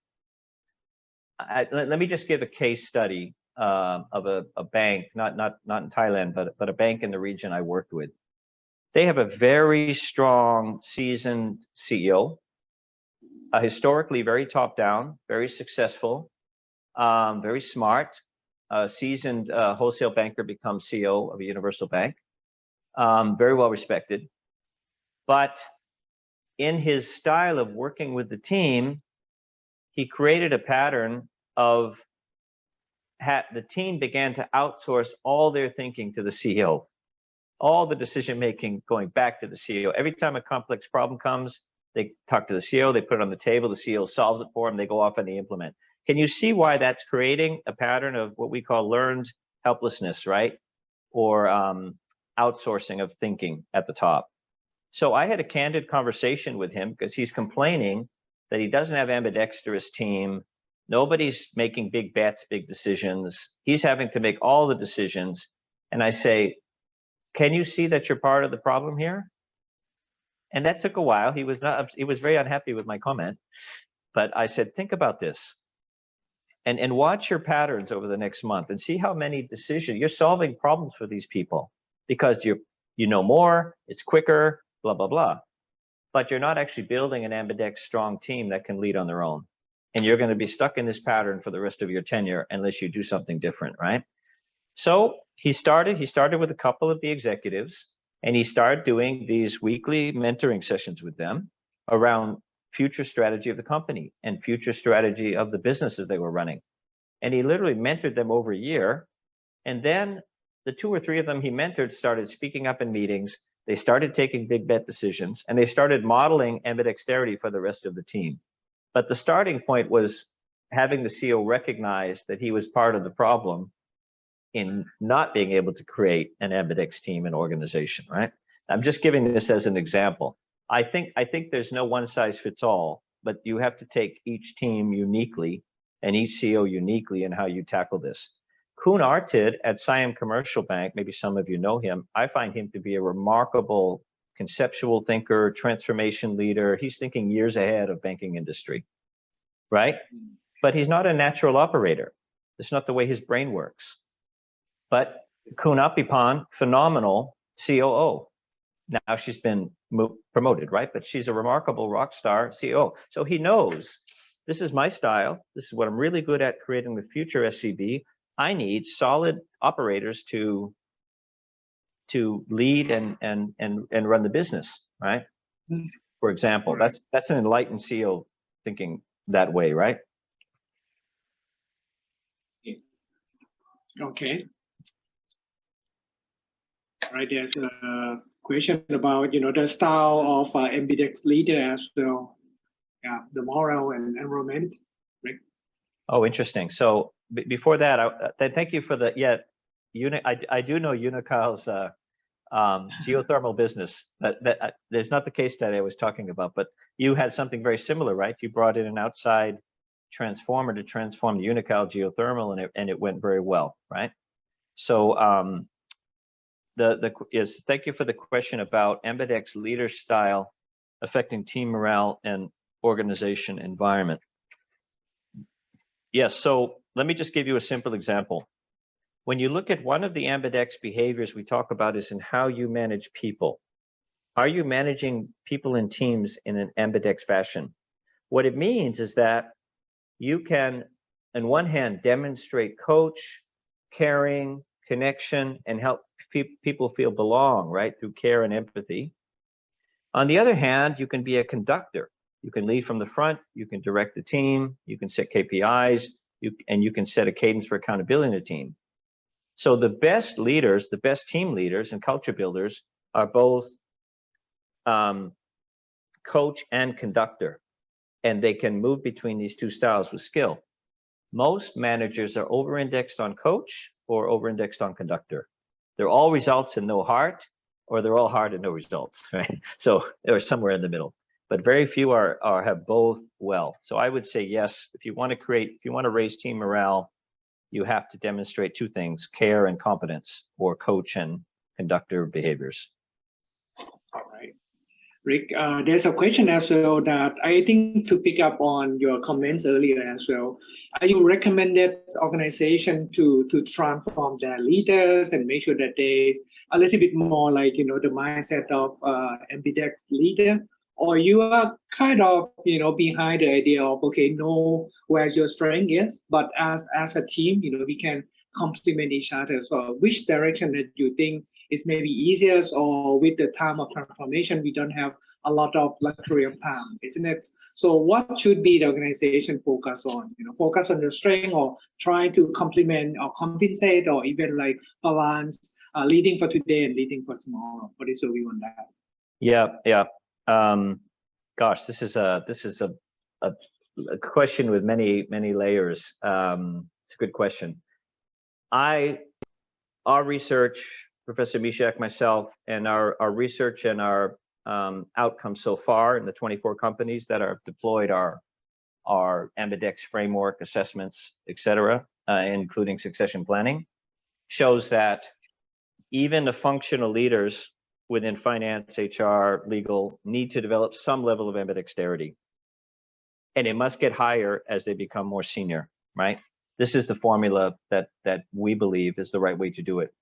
let me just give a case study of a bank, not in Thailand, but a bank in the region I worked with. They have a very strong, seasoned CEO, historically very top down, very successful, very smart, seasoned wholesale banker becomes CEO of a universal bank, very well respected. But in his style of working with the team, he created a pattern of the team began to outsource all their thinking to the CEO, all the decision making going back to the CEO. Every time a complex problem comes, they talk to the CEO, they put it on the table, the CEO solves it for them, they go off and they implement. Can you see why that's creating a pattern of what we call learned helplessness, right? Or outsourcing of thinking at the top. So I had a candid conversation with him because he's complaining that he doesn't have ambidextrous team. Nobody's making big bets, big decisions. He's having to make all the decisions. And I say, can you see that you're part of the problem here? And that took a while. He was very unhappy with my comment. But I said, think about this and watch your patterns over the next month and see how many decisions you're solving problems for these people because you know more, it's quicker, blah, blah, blah. But you're not actually building an ambidex strong team that can lead on their own. And you're going to be stuck in this pattern for the rest of your tenure unless you do something different, right? So he started with a couple of the executives and he started doing these weekly mentoring sessions with them around future strategy of the company and future strategy of the businesses they were running. And he literally mentored them over a year. And then the 2 or 3 of them he mentored started speaking up in meetings. They started taking big bet decisions and they started modeling ambidexterity for the rest of the team. But the starting point was having the CEO recognize that he was part of the problem in not being able to create an ambidex team and organization, right? I'm just giving this as an example. I think there's no one size fits all, but you have to take each team uniquely and each CEO uniquely in how you tackle this. Kuhn Artid at Siam Commercial Bank, maybe some of you know him, I find him to be a remarkable conceptual thinker, transformation leader. He's thinking years ahead of banking industry, right? But he's not a natural operator. It's not the way his brain works. But Kuhn Apipan, phenomenal COO. Now she's been promoted, right? But she's a remarkable rock star CEO. So he knows this is my style. This is what I'm really good at, creating the future SCB. I need solid operators to lead and run the business, right? For example, that's an enlightened CEO thinking that way, right? Okay. Right, there's a question about the style of MBDX leader as well. Yeah, the moral and environment. Right? Oh, interesting. So before that, thank you for the I do know Unical's geothermal business. That's not the case study I was talking about, but you had something very similar, right? You brought in an outside transformer to transform the Unical geothermal, and it went very well, right? So thank you for the question about MBDX leader style affecting team morale and organization environment. Yes, so let me just give you a simple example. When you look at one of the AMBIDEX behaviors we talk about is in how you manage people. Are you managing people in teams in an AMBIDEX fashion? What it means is that you can, on one hand, demonstrate coach, caring, connection, and help people feel belong, right, through care and empathy. On the other hand, you can be a conductor. You can lead from the front, you can direct the team, you can set KPIs, and you can set a cadence for accountability in the team. So the best leaders, the best team leaders and culture builders are both coach and conductor, and they can move between these two styles with skill. Most managers are over-indexed on coach or over-indexed on conductor. They're all results and no heart, or they're all heart and no results, right? So they're somewhere in the middle, but very few have both well. So I would say yes, if you want to raise team morale, you have to demonstrate two things: care and competence, or coach and conductor behaviors. All right. Rick, there's a question as well that I think to pick up on your comments earlier as well. Are you recommended organization to transform their leaders and make sure that there's a little bit more like, the mindset of MBDX leader? Or you are kind of, behind the idea of, okay, know where your strength is, but as a team, we can complement each other as well. Which direction that you think is maybe easiest, or with the time of transformation, we don't have a lot of luxury of time, isn't it? So what should be the organization focus on? Focus on the strength, or trying to complement or compensate, or even like balance, leading for today and leading for tomorrow? What is your view on that? Yeah. Gosh, this is a question with many layers. It's a good question. Our research, Professor Mishak, myself, and our research and our outcomes so far in the 24 companies that are deployed our AMBIDEX framework assessments, etc., including succession planning, shows that even the functional leaders within finance, HR, legal need to develop some level of ambidexterity. And it must get higher as they become more senior, right? This is the formula that we believe is the right way to do it.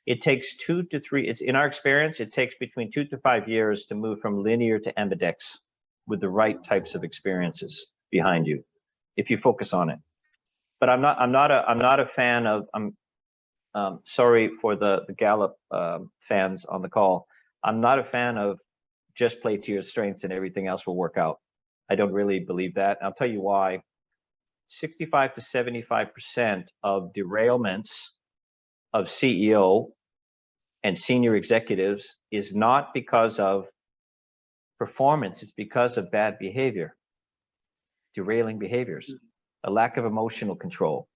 It takes 2 to 3, in our experience, it takes between 2 to 5 years to move from linear to ambidex with the right types of experiences behind you, if you focus on it. But I'm not a fan of, sorry for the Gallup fans on the call. I'm not a fan of just play to your strengths and everything else will work out. I don't really believe that. I'll tell you why. 65 to 75% of derailments of CEO and senior executives is not because of performance, it's because of bad behavior, derailing behaviors, a lack of emotional control.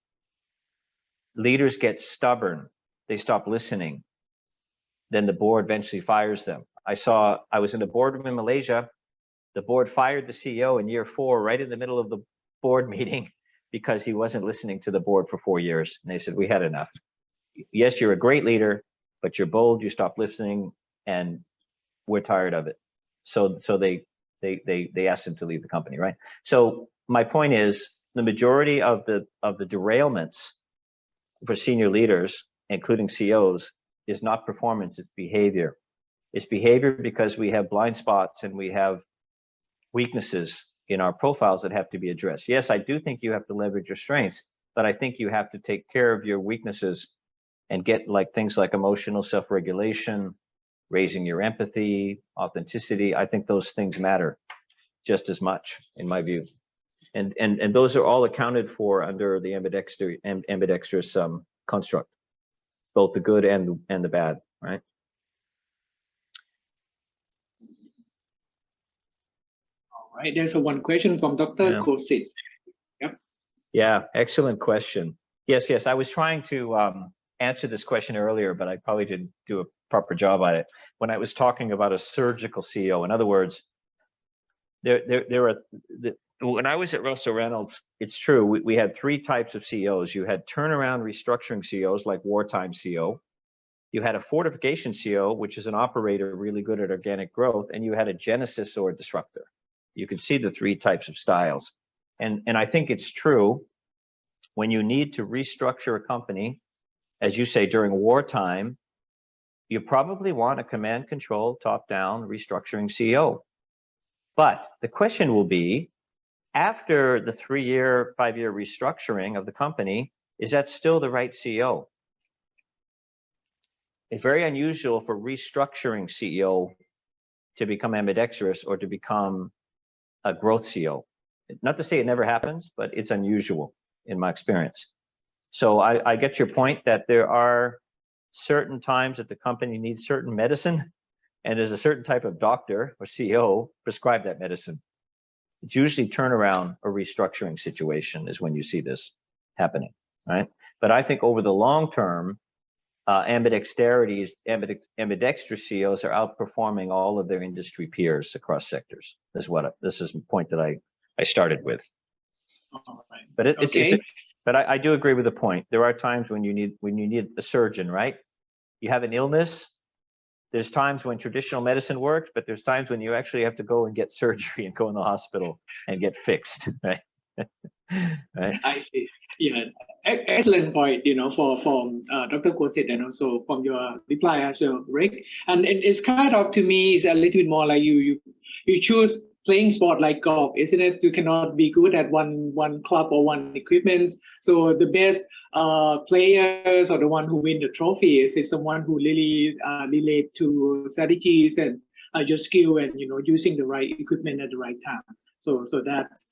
Leaders get stubborn, they stop listening, then the board eventually fires them. I was in a boardroom in Malaysia The board fired the CEO in year 4, right in the middle of the board meeting, because he wasn't listening to the board for 4 years. And they said, we had enough. Yes, you're a great leader, but you're bold, you stopped listening, and we're tired of it. So they asked him to leave the company, right? So my point is, the majority of the derailments for senior leaders, including CEOs, is not performance, it's behavior. It's behavior because we have blind spots and we have weaknesses in our profiles that have to be addressed. Yes, I do think you have to leverage your strengths, but I think you have to take care of your weaknesses and get like things like emotional self-regulation, raising your empathy, authenticity. I think those things matter just as much, in my view. And those are all accounted for under the ambidextrous construct, both the good and the bad, right? All right, there's one question from Dr. Kosit. Yep. Yeah, excellent question. Yes, I was trying to answer this question earlier, but I probably didn't do a proper job at it. When I was talking about a surgical CEO, in other words, when I was at Russell Reynolds, it's true, we had 3 types of CEOs. You had turnaround restructuring CEOs, like wartime CEO. You had a fortification CEO, which is an operator really good at organic growth, and you had a genesis or a disruptor. You can see the 3 types of styles. And I think it's true, when you need to restructure a company, as you say, during wartime, you probably want a command control, top-down restructuring CEO. But the question will be, after the 3-year, 5-year restructuring of the company, is that still the right CEO? It's very unusual for restructuring CEO to become ambidextrous or to become a growth CEO. Not to say it never happens, but it's unusual in my experience. So I get your point that there are certain times that the company needs certain medicine, and there's a certain type of doctor or CEO prescribe that medicine. It's usually turnaround or restructuring situation is when you see this happening, right? But I think over the long term, ambidextrous CEOs are outperforming all of their industry peers across sectors. This is the point that I started with. All right. But but I do agree with the point. There are times when you need a surgeon, right? You have an illness. There's times when traditional medicine works, but there's times when you actually have to go and get surgery and go in the hospital and get fixed, right? Right? Yeah, excellent point, from Dr. Kosit, and also from your reply as well, Rick. And it's kind of, to me, it's a little bit more like you choose playing sport like golf, isn't it? You cannot be good at one club or one equipment. So the best players or the one who win the trophy is someone who really relate to strategies and your skill and using the right equipment at the right time. So that's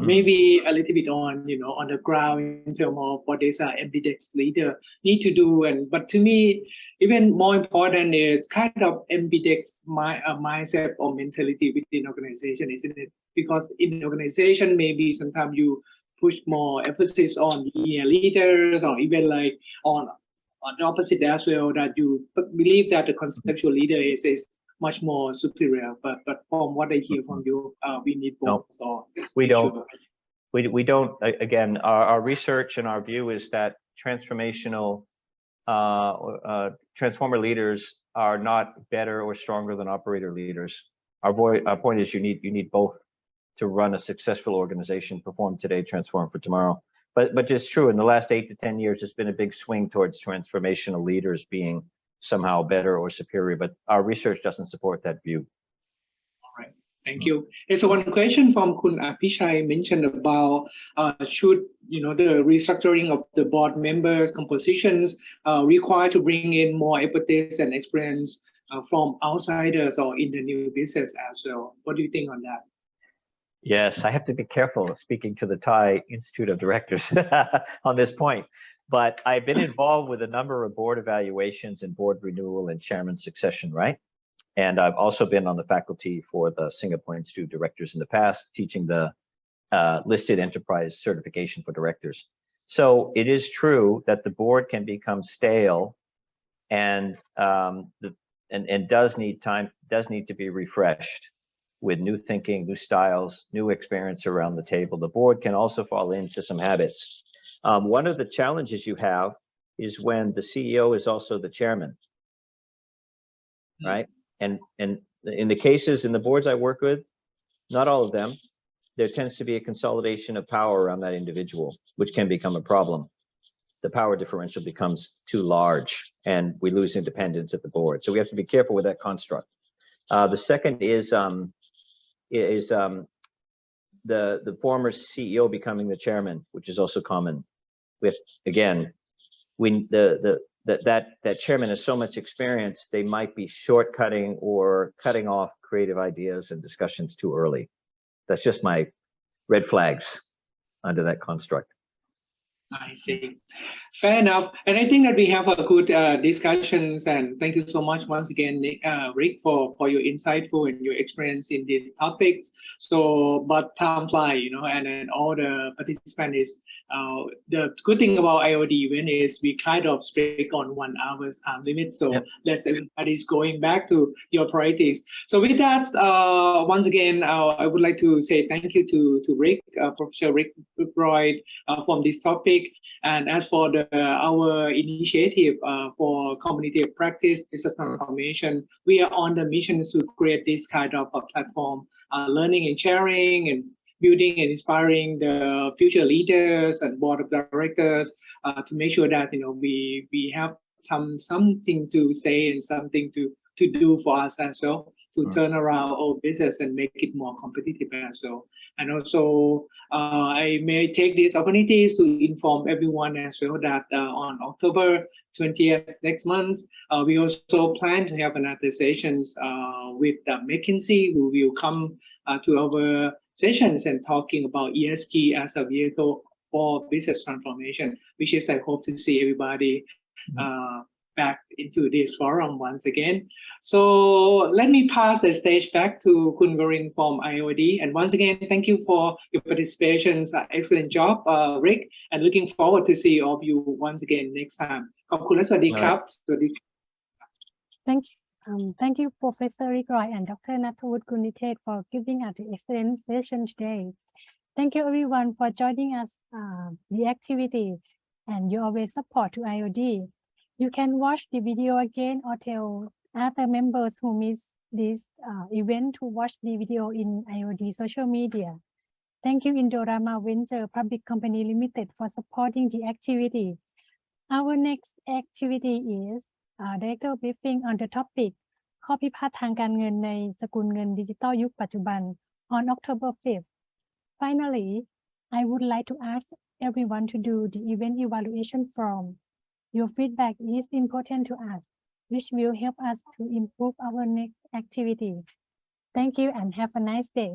maybe a little bit on the ground in terms of what is ambidextrous leader need to do. But to me, even more important is kind of ambidextrous mindset or mentality within organization, isn't it? Because in the organization, maybe sometimes you push more emphasis on linear leaders, or even like on the opposite as well, that you believe that the conceptual leader is much more superior, but from what I hear from you, we need both. No, we don't. We don't. Again, our research and our view is that transformational transformer leaders are not better or stronger than operator leaders. Our point is you need both to run a successful organization, perform today, transform for tomorrow. But it's true, in the last 8 to 10 years, there's been a big swing towards transformational leaders being somehow better or superior, but our research doesn't support that view. All right, thank you. There's one question from Kun Apishai mentioned about should the restructuring of the board members compositions require to bring in more expertise and experience from outsiders or in the new business as well. What do you think on that? Yes, I have to be careful speaking to the Thai Institute of Directors on this point. But I've been involved with a number of board evaluations and board renewal and chairman succession, right? And I've also been on the faculty for the Singapore Institute of Directors in the past, teaching the listed enterprise certification for directors. So it is true that the board can become stale and does need time, does need to be refreshed. with new thinking, new styles, new experience around the table. The board can also fall into some habits. One of the challenges you have is when the CEO is also the chairman, right? And in the cases, in the boards I work with, not all of them, there tends to be a consolidation of power around that individual, which can become a problem. The power differential becomes too large and we lose independence at the board. So we have to be careful with that construct. The second is the former CEO becoming the chairman, which is also common. With again, when that chairman has so much experience, they might be shortcutting or cutting off creative ideas and discussions too early. That's just my red flags under that construct. I see. Fair enough. And I think that we have a good discussions, and thank you so much once again, Ric, for your insightful and your experience in these topics. So, but time fly, and then all the participants is, the good thing about IOD event is we kind of stick on 1 hour's time limit. So yep. Let's everybody's going back to your priorities. So with that, once again, I would like to say thank you to Ric, Professor Ric Roi, from this topic. And as for our initiative for community of practice business transformation, we are on the mission to create this kind of a platform, learning and sharing and building and inspiring the future leaders and board of directors to make sure that we have something to say and something to do for us as well, to turn around our business and make it more competitive as well. And also, I may take these opportunities to inform everyone as well that on October 20th next month, we also plan to have another sessions with McKinsey, who will come to our sessions and talking about ESG as a vehicle for business transformation, which is I hope to see everybody back into this forum once again. So let me pass the stage back to Khun Gorin from IOD. And once again, thank you for your participation. Excellent job, Ric, and looking forward to see all of you once again next time. ขอบคุณและสวัสดีครับ Thank you, Professor Ric Roi and Dr. Natthawut Kunithet for giving us the excellent session today. Thank you everyone for joining us the activity and your always support to IOD. You can watch the video again or tell other members who missed this event to watch the video in IOD social media. Thank you Indorama Venture Public Company Limited for supporting the activity. Our next activity is Director Briefing on the topic ข้อพิพาททางการเงินในสกุลเงินดิจิทัลยุคปัจจุบัน on October 5th. Finally, I would like to ask everyone to do the event evaluation form. Your feedback is important to us, which will help us to improve our next activity. Thank you and have a nice day.